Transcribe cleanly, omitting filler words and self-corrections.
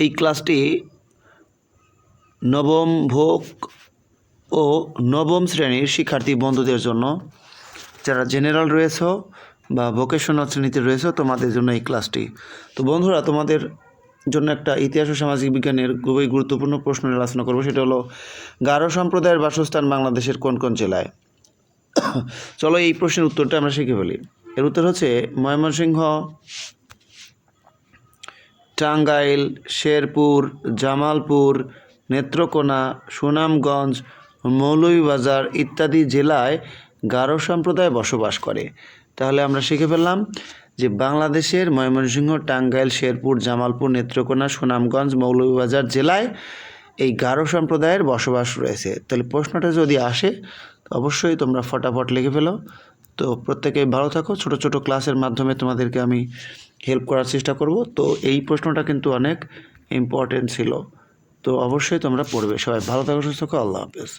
এই ক্লাসটি নবম ভোগ ও নবম শ্রেণীর শিক্ষার্থী বন্ধুদের জন্য, যারা জেনারেল রয়েছে বা ভোকেশনাল শ্রেণীতে রয়েছে তোমাদের জন্য এই ক্লাসটি। তো বন্ধুরা, তোমাদের জন্য একটা ইতিহাস ও সামাজিক বিজ্ঞানের খুবই গুরুত্বপূর্ণ প্রশ্ন নিয়ে আলোচনা করবো। সেটা হলো, গারো সম্প্রদায়ের বাসস্থান বাংলাদেশের কোন কোন জেলায়? চলো এই প্রশ্নের উত্তরটা আমরা শিখে ফেলি। এর উত্তর হচ্ছে ময়মনসিংহ, টাঙ্গাইল, শেরপুর, জামালপুর, নেত্রকোনা, সুনামগঞ্জ, মৌলভীবাজার ইত্যাদি জেলায় গারো সম্প্রদায় বসবাস করে। তাহলে আমরা শিখে ফেললাম যে বাংলাদেশের ময়মনসিংহ, টাঙ্গাইল, শেরপুর, জামালপুর, নেত্রকোনা, সুনামগঞ্জ, মৌলভীবাজার জেলায় এই গারো সম্প্রদায়ের বসবাস রয়েছে। তাহলে প্রশ্নটা যদি আসে অবশ্যই তোমরা ফটাফট লিখে ফেলো। তো প্রত্যেকেই ভালো থাকো। ছোট ছোট ক্লাসের মাধ্যমে তোমাদেরকে আমি হেল্প করার চেষ্টা করব। তো এই প্রশ্নটা কিন্তু অনেক ইম্পর্টেন্ট ছিল, তো অবশ্যই তোমরা পড়বে। সবাই ভালো থাকো, সুস্থ থাকো। আল্লাহ হাফেজ।